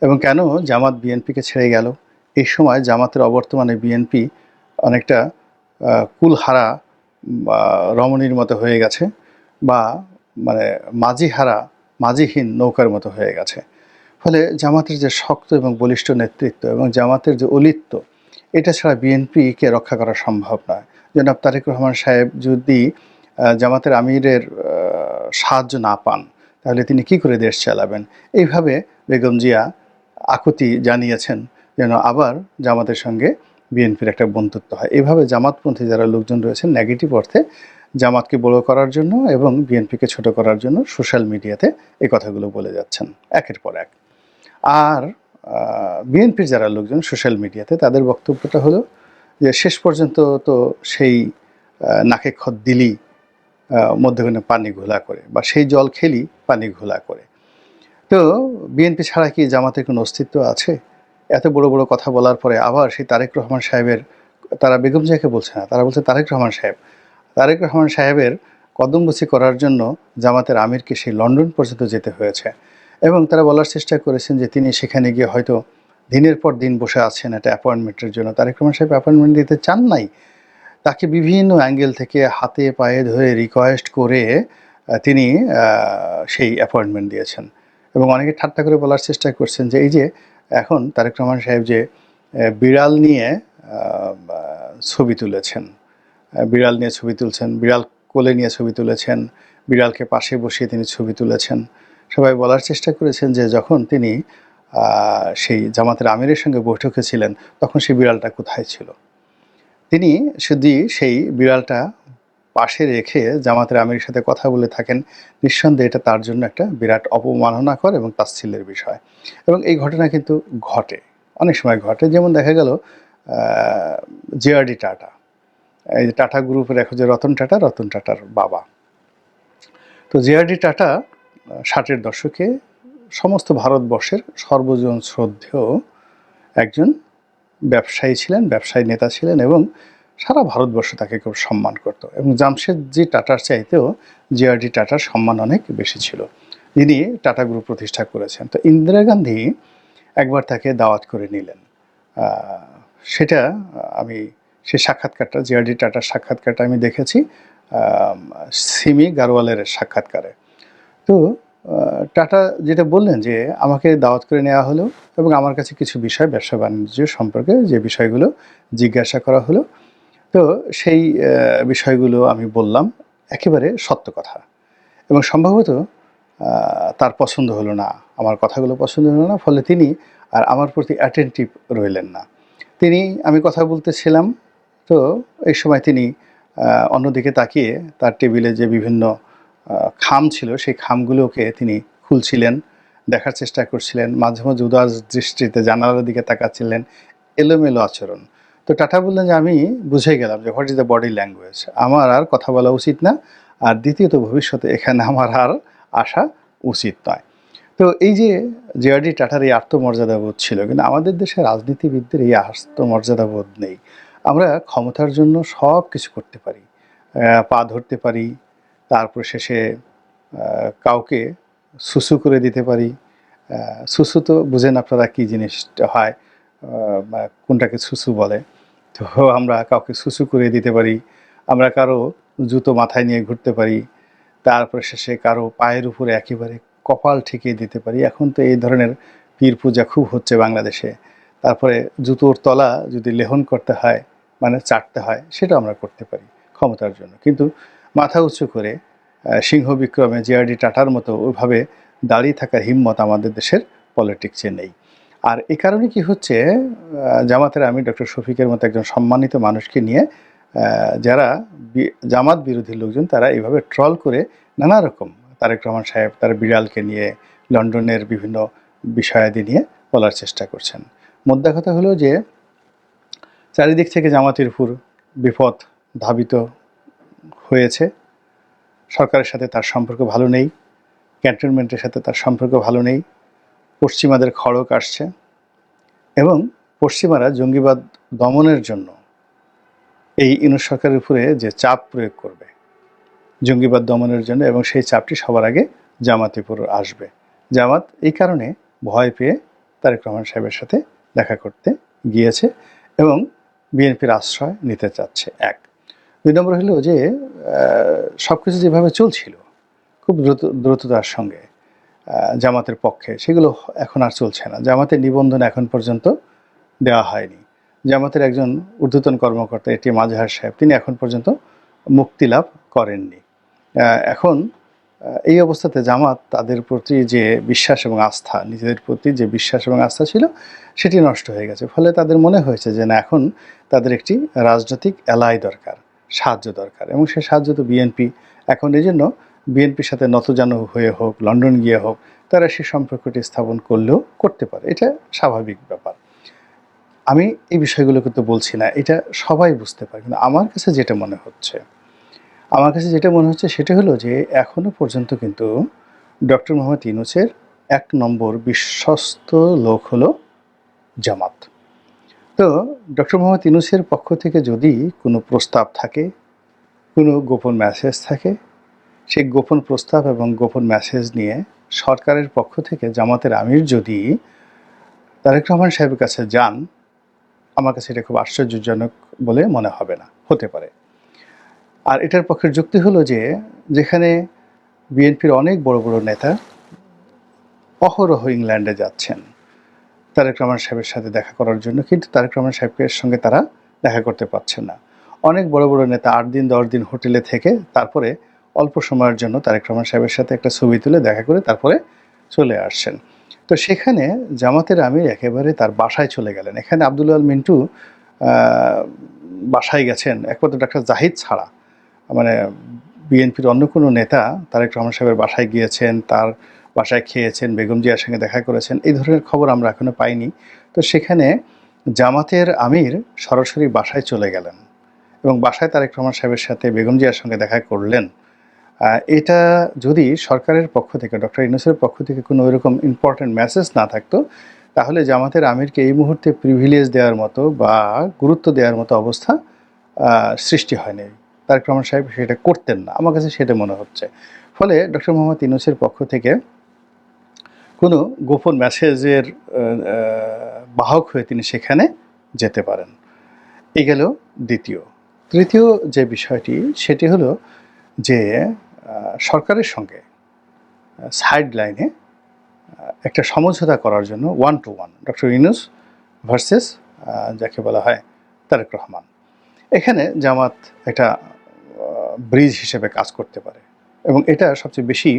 এবং কেন জামাত বিএনপিকে ছেড়ে গেল। এই সময় জামাতের অবর্তমানে বিএনপি অনেকটা কুলহারা রমণীর মতো হয়ে গেছে, বা মানে মাঝিহীন নৌকার মতো হয়ে গেছে। ফলে জামাতের যে শক্ত এবং বলিষ্ঠ নেতৃত্ব এবং জামাতের যে অলিত্ব, এটা ছাড়া বিএনপিকে রক্ষা করা সম্ভব নয়। জনাব তারেক রহমান সাহেব যদি জামাতের আমিরের সাহায্য না পান, তাহলে তিনি কি করে দেশ চালাবেন? এইভাবে বেগম জিয়া আকুতি জানিয়েছেন যেন আবার জামাতের সঙ্গে বিএনপির একটা বন্ধুত্ব হয়। এভাবে জামাতপন্থী যারা লোকজন রয়েছেন নেগেটিভ অর্থে জামাতকে বড় করার জন্য এবং বিএনপিকে ছোট করার জন্য সোশ্যাল মিডিয়াতে এই কথাগুলো বলে যাচ্ছেন একের পর এক। আর বিএনপির যারা লোকজন সোশ্যাল মিডিয়াতে তাদের বক্তব্যটা হলো যে শেষ পর্যন্ত তো সেই নাকে খত দিলি মধ্যখানে পানি ঘোলা করে, বা সেই জল খেলি পানি ঘোলা করে। তো বিএনপি ছাড়া কি জামাতের কোনো অস্তিত্ব আছে? এত বড় বড় কথা বলার পরে আবার সেই তারেক রহমান সাহেবের, তারা বেগম জিয়াকে বলছে না, তারা বলছে তারেক রহমান সাহেব। তারেক রহমান সাহেবের কদমবুচি করার জন্য জামাতের আমিরকে সেই লন্ডন পর্যন্ত যেতে হয়েছে, এবং তারা বলার চেষ্টা করেছেন যে তিনি সেখানে গিয়ে হয়তো দিনের পর দিন বসে আছেন একটা অ্যাপয়েন্টমেন্টের জন্য। তারেক রহমান সাহেব অ্যাপয়েন্টমেন্ট দিতে চান নাই, তাকে বিভিন্ন অ্যাঙ্গেল থেকে হাতে পায়ে ধরে রিকোয়েস্ট করে তিনি সেই অ্যাপয়েন্টমেন্ট দিয়েছেন। এবং অনেকে ঠাট্টা করে বলার চেষ্টা করছেন যে এই যে এখন তারেক রহমান সাহেব যে বিড়াল নিয়ে ছবি তুলেছেন, বিড়াল নিয়ে ছবি তুলছেন, বিড়াল কোলে নিয়ে ছবি তুলেছেন, বিড়ালকে পাশে বসিয়ে তিনি ছবি তুলেছেন। সবাই বলার চেষ্টা করেছেন যে যখন তিনি সেই জামাতের আমিরের সঙ্গে বৈঠকে ছিলেন তখন সেই বিড়ালটা কোথায় ছিল। তিনি শুধু সেই বিড়ালটা পাশে রেখে জামাতের আমিরের সাথে কথা বলে থাকেন, নিঃসন্দেহে এটা তার জন্য একটা বিরাট অপমাননাকর এবং তাচ্ছিল্যের বিষয়। এবং এই ঘটনা কিন্তু ঘটে, অনেক সময় ঘটে। যেমন দেখা গেল জেআরডি টাটা, এই যে টাটা গ্রুপের এখন যে রতন টাটার বাবা। তো জেআরডি টাটা 60-এর দশকে সমস্ত ভারতবর্ষের সর্বজন শ্রদ্ধেয় একজন ব্যবসায়ী ছিলেন, ব্যবসায়ী নেতা ছিলেন, এবং সারা ভারতবর্ষ তাকে খুব সম্মান করত। এবং জামশেদজি টাটার চাইতেও জেআরডি টাটার সম্মান অনেক বেশি ছিল, যিনি টাটা গ্রুপ প্রতিষ্ঠা করেছেন। তো ইন্দিরা গান্ধী একবার তাকে দাওয়াত করে নিলেন। সেটা আমি সেই সাক্ষাৎকারটা, জেআরডি টাটার সাক্ষাৎকারটা আমি দেখেছি সিমি গারওয়ালের সাক্ষাৎকারে। তো টাটা যেটা বললেন যে আমাকে দাওয়াত করে নেওয়া হলো এবং আমার কাছে কিছু বিষয় ব্যবসা বাণিজ্য সম্পর্কে যে বিষয়গুলো জিজ্ঞাসা করা হলো, তো সেই বিষয়গুলো আমি বললাম, একেবারে সত্য কথা। এবং সম্ভবত তার পছন্দ হলো না, আমার কথাগুলো পছন্দ হলো না, ফলে তিনি আর আমার প্রতি অ্যাটেন্টিভ রইলেন না। আমি কথা বলতেছিলাম, তো এই সময় তিনি অন্যদিকে তাকিয়ে তার টেবিলে যে বিভিন্ন খাম ছিল সেই খামগুলোকে তিনি খুলছিলেন, দেখার চেষ্টা করছিলেন, মাঝে মাঝে উদাস দৃষ্টিতে জানালার দিকে তাকাচ্ছিলেন, এলোমেলো আচরণ। তো টাটা বললেন যে আমি বুঝে গেলাম যে what is the body language, আমার আর কথা বলা উচিত না, আর দ্বিতীয়ত ভবিষ্যতে এখানে আমার আর আসা উচিত নয়। তো এই যে জেআরডি টাটার এই আত্মমর্যাদাবোধ ছিল, কিন্তু আমাদের দেশের রাজনীতিবিদদের এই আত্মমর্যাদাবোধ নেই। আমরা ক্ষমতার জন্য সব কিছু করতে পারি, পা ধরতে পারি, তারপর শেষে কাউকে সুসু করে দিতে পারি। সুসু তো বুঝেন আপনারা কী জিনিসটা হয়, কোনটাকে সুসু বলে। তো আমরা কাউকে সুসু করে দিতে পারি, আমরা কারো জুতো মাথায় নিয়ে ঘুরতে পারি, তারপরে শেষে কারো পায়ের উপরে একেবারে কপাল ঠেকিয়ে দিতে পারি। এখন তো এই ধরনের পীর পূজা খুব হচ্ছে বাংলাদেশে। তারপরে জুতোর তলা যদি লেহন করতে হয়, মানে চাটতে হয়, সেটা আমরা করতে পারি ক্ষমতার জন্য। কিন্তু মাথা উঁচু করে সিংহ বিক্রমে জেআরডি টাটার মতো ওইভাবে দাঁড়িয়ে থাকার হিম্মত আমাদের দেশের পলিটিক্সে নেই। আর এই কারণে কি হচ্ছে, জামাতের আমির ডক্টর শফিকের মতো একজন সম্মানিত মানুষকে নিয়ে যারা জামাত বিরোধী লোকজন তারা এইভাবে ট্রল করে নানা রকম তারেক রহমান সাহেব তার বিড়ালকে নিয়ে, লন্ডনের বিভিন্ন বিষয়াদি নিয়ে বলার চেষ্টা করছেন। মোদ্দা কথা হলো যে চারিদিক থেকে জামাতের উপর বিপদ ধাবিত হয়েছে। সরকারের সাথে তার সম্পর্ক ভালো নেই, ক্যান্টনমেন্টের সাথে তার সম্পর্ক ভালো নেই, পশ্চিমাদের খড়ক আসছে, এবং পশ্চিমারা জঙ্গিবাদ দমনের জন্য এই ইউনূস সরকারের উপরে যে চাপ প্রয়োগ করবে জঙ্গিবাদ দমনের জন্য, এবং সেই চাপটি সবার আগে জামাতের উপর আসবে। জামাত এই কারণে ভয় পেয়ে তারেক রহমান সাহেবের সাথে দেখা করতে গিয়েছে এবং বিএনপির আশ্রয় নিতে চাচ্ছে। 1 2 নম্বর হলো যে সব কিছু যেভাবে চলছিল খুব দ্রুততার সঙ্গে জামাতের পক্ষে, সেগুলো এখন আর চলছে না। জামাতের নিবন্ধন এখন পর্যন্ত দেওয়া হয়নি। জামাতের একজন ঊর্ধ্বতন কর্মকর্তা এটিএম আজহার সাহেব, তিনি এখন পর্যন্ত মুক্তি লাভ করেননি। এখন এই অবস্থাতে জামাত তাদের প্রতি যে বিশ্বাস এবং আস্থা, নিজেদের প্রতি যে বিশ্বাস এবং আস্থা ছিল সেটি নষ্ট হয়ে গেছে। ফলে তাদের মনে হয়েছে যে না, এখন তাদের একটি রাজনৈতিক অ্যালাই দরকার, সাহায্য দরকার, এবং সেই সাহায্য তো বিএনপি। এখন এই জন্য বিএনপির সাথে নতজানু হয়ে হোক, লন্ডন গিয়ে হোক, তারা সেই সম্পর্কটি স্থাপন করলেও করতে পারে, এটা স্বাভাবিক ব্যাপার। আমি এই বিষয়গুলো কিন্তু বলছি না, এটা সবাই বুঝতে পারে। কিন্তু আমার কাছে যেটা মনে হচ্ছে সেটা হলো যে এখনো পর্যন্ত কিন্তু ডক্টর মোহাম্মদ ইউনূসের 1 নম্বর বিশ্বস্ত লোক হলো জামাত। তো ডক্টর মোহাম্মদ ইউনূসের পক্ষ থেকে যদি কোনো প্রস্তাব থাকে, কোনো গোপন মেসেজ থাকে, সেই গোপন প্রস্তাব এবং গোপন মেসেজ নিয়ে সরকারের পক্ষ থেকে জামাতের আমির যদি তারেক রহমান সাহেবের কাছে যান, আমার কাছে এটা খুব আশ্চর্যজনক বলে মনে হবে না, হতে পারে। আর এটার পক্ষের যুক্তি হলো যে যেখানে বিএনপির অনেক বড় বড় নেতা অহরহ ইংল্যান্ডে যাচ্ছেন তারেক রহমান সাহেবের সাথে দেখা করার জন্য, কিন্তু তারেক রহমান সাহেবের সঙ্গে তারা দেখা করতে পারছেন না। অনেক বড় বড় নেতা 8 দিন 10 দিন হোটেলে থেকে তারপরে অল্প সময়ের জন্য তারেক রহমান সাহেবের সাথে একটা ছবি তুলে দেখা করে তারপরে চলে আসছেন। তো সেখানে জামাতের আমির একেবারে তার বাসায় চলে গেলেন। এখানে আব্দুল আল মিন্টু বাসায় গেছেন একমাত্র ডাক্তার জাহিদ ছাড়া। মানে বিএনপির অন্য কোনো নেতা তারেক রহমান সাহেবের বাসায় গিয়েছেন, তার বাসায় খেয়েছেন, বেগম জিয়ার সঙ্গে দেখা করেছেন, এই ধরনের খবর আমরা এখনো পাইনি। তো সেখানে জামাতের আমির সরাসরি বাসায় চলে গেলেন এবং বাসায় তারেক রহমান সাহেবের সাথে বেগম জিয়ার সঙ্গে দেখা করলেন। এটা যদি সরকারের পক্ষ থেকে, ডক্টর ইউনূসের পক্ষ থেকে কোনো এরকম ইম্পর্ট্যান্ট মেসেজ না থাকতো, তাহলে জামাতের আমিরকে এই মুহূর্তে প্রিভিলেজ দেওয়ার মতো বা গুরুত্ব দেওয়ার মতো অবস্থা সৃষ্টি হয়নি। তারেক রহমান সাহেব সেটা করতেন না, আমার কাছে সেটা মনে হচ্ছে। ফলে ডক্টর মোহাম্মদ ইউনূসের পক্ষ থেকে কোনো গোপন মেসেজের বাহক হয়ে তিনি সেখানে যেতে পারেন। এই গেল দ্বিতীয়। তৃতীয় যে বিষয়টি সেটি হলো যে সরকারের সঙ্গে সাইড লাইনে একটা সমঝোতা করার জন্য 1-to-1 ডক্টর ইউনূস ভার্সেস যাকে বলা হয় তারেক রহমান, এখানে জামাত একটা ব্রিজ হিসেবে কাজ করতে পারে এবং এটা সবচেয়ে বেশি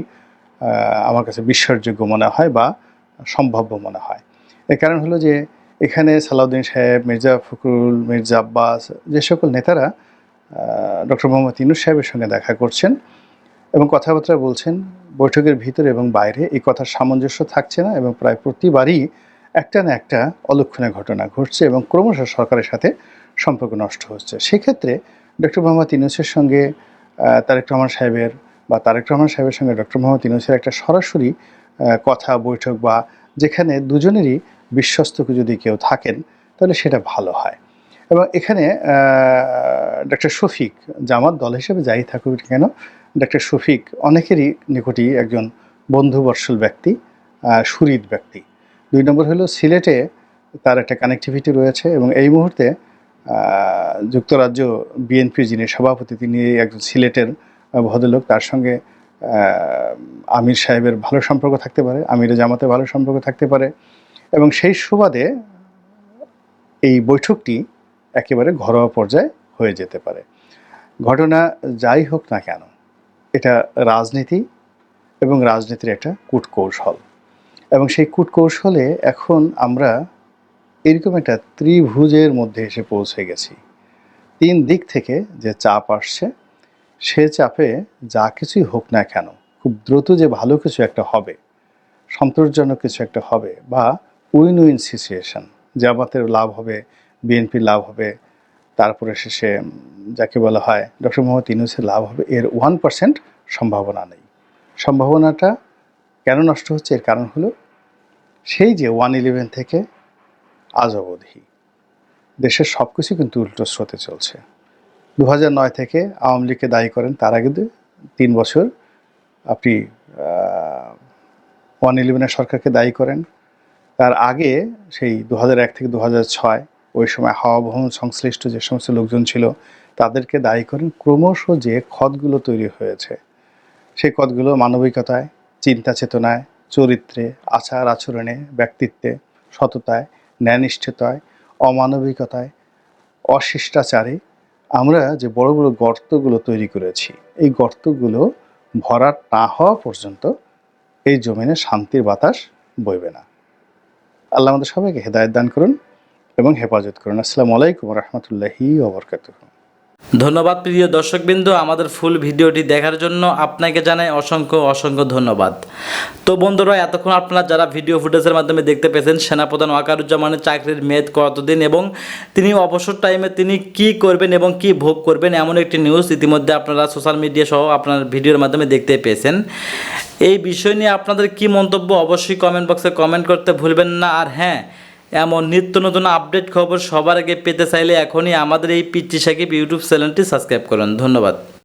আমার কাছে বিশ্বাসযোগ্য মনে হয় বা সম্ভাব্য মনে হয়। এর কারণ হলো যে এখানে সালাউদ্দিন সাহেব, মির্জা ফখরুল, মির্জা আব্বাস, যে সকল নেতারা ডক্টর মোহাম্মদ ইউনূস সাহেবের সঙ্গে দেখা করছেন এবং কথাবার্তা বলছেন, বৈঠকের ভিতরে এবং বাইরে এই কথার সামঞ্জস্য থাকছে না এবং প্রায় প্রতিবারই একটা না একটা অলক্ষণীয় ঘটনা ঘটছে এবং ক্রমশ সরকারের সাথে সম্পর্ক নষ্ট হচ্ছে। সেক্ষেত্রে ডক্টর মোহাম্মদ ইউনূসের সঙ্গে তারেক রহমান সাহেবের বা তারেক রহমান সাহেবের সঙ্গে ডক্টর মোহাম্মদ ইউনূসের একটা সরাসরি কথা বৈঠক বা যেখানে দুজনেরই বিশ্বস্ত যদি কেউ থাকেন তাহলে সেটা ভালো হয়। এবং এখানে ডক্টর শফিক জামাত দল হিসেবে যাই থাকুক কেন, ডক্টর শফিক অনেকেরই নিকটই একজন বন্ধুবৎসল ব্যক্তি, সুহৃদ ব্যক্তি। 2 নম্বর হলো সিলেটে তার একটা কানেক্টিভিটি রয়েছে এবং এই মুহূর্তে যুক্তরাজ্য বিএনপির যিনি সভাপতি তিনি একজন সিলেটের ভদ্রলোক, তার সঙ্গে আমির সাহেবের ভালো সম্পর্ক থাকতে পারে, আমিরে জামাতের ভালো সম্পর্ক থাকতে পারে এবং সেই সুবাদে এই বৈঠকটি একেবারে ঘরোয়া পর্যায়ে হয়ে যেতে পারে। ঘটনা যাই হোক না কেন, এটা রাজনীতি এবং রাজনীতির একটা কূটকৌশল এবং সেই কূটকৌশলে এখন আমরা এরকম একটা ত্রিভুজের মধ্যে এসে পৌঁছে গেছি। 3 দিক থেকে যে চাপ আসছে, সে চাপে যা কিছুই হোক না কেন খুব দ্রুত যে ভালো কিছু একটা হবে, সন্তোষজনক কিছু একটা হবে বা উইন উইন সিচুয়েশন, জামাতের লাভ হবে, বিএনপির লাভ হবে, তারপরে শেষে যাকে বলা হয় ডক্টর মোহাম্মদ ইউনূসের লাভ হবে, এর 1% সম্ভাবনা নেই। সম্ভাবনাটা কেন নষ্ট হচ্ছে? এর কারণ হলো সেই যে 1/11 থেকে আজ অবধি দেশের সব কিছু কিন্তু উল্টো স্রোতে চলছে। 2009 থেকে আওয়ামী লীগকে দায়ী করেন, তার আগে 3 বছর আপনি 1/11 সরকারকে দায়ী করেন, তার আগে সেই 2001 থেকে 2006 ওই সময় হাওয়া ভবন সংশ্লিষ্ট যে সমস্ত লোকজন ছিল তাদেরকে দায়ী করেন। ক্রমশ যে ক্ষতগুলো তৈরি হয়েছে সেই ক্ষতগুলো মানবিকতায়, চিন্তা চেতনায়, চরিত্রে, আচার আচরণে, ব্যক্তিত্বে, সততায়, ন্যায়নিষ্ঠতায়, অমানবিকতায়, অশিষ্টাচারে আমরা যে বড় বড় গর্তগুলো তৈরি করেছি, এই গর্তগুলো ভরাট না হওয়া পর্যন্ত এই জমিনে শান্তির বাতাস বইবে না। আল্লাহ আমাদের সবাইকে হেদায়েত দান করুন এবং হেফাজত করুন। আসসালামু আলাইকুম রহমতুল্লাহি ওবরকাতুহ। ধন্যবাদ প্রিয় দর্শকবৃন্দ, আমাদের ফুল ভিডিওটি দেখার জন্য আপনাকে জানাই অসংখ্য অসংখ্য ধন্যবাদ। তো বন্ধুরা, এতক্ষণ আপনারা যারা ভিডিও ফুটেজের মাধ্যমে দেখতে পেয়েছেন সেনাপ্রধান ওয়াকারুজ্জামানের চাকরির মেয়াদ কতদিন এবং তিনি অবসর টাইমে তিনি কি করবেন এবং কি ভোগ করবেন, এমন একটি নিউজ ইতিমধ্যে আপনারা সোশ্যাল মিডিয়া সহ আপনার ভিডিওর মাধ্যমে দেখতে পেয়েছেন। এই বিষয় নিয়ে আপনাদের কি মন্তব্য অবশ্যই কমেন্ট বক্সে কমেন্ট করতে ভুলবেন না। আর হ্যাঁ, এমন নিত্য নতুন আপডেট খবর সবার আগে পেতে চাইলে এখনই আমাদের এই পিচ্চি সাকিব ইউটিউব চ্যানেলটি সাবস্ক্রাইব করুন। ধন্যবাদ।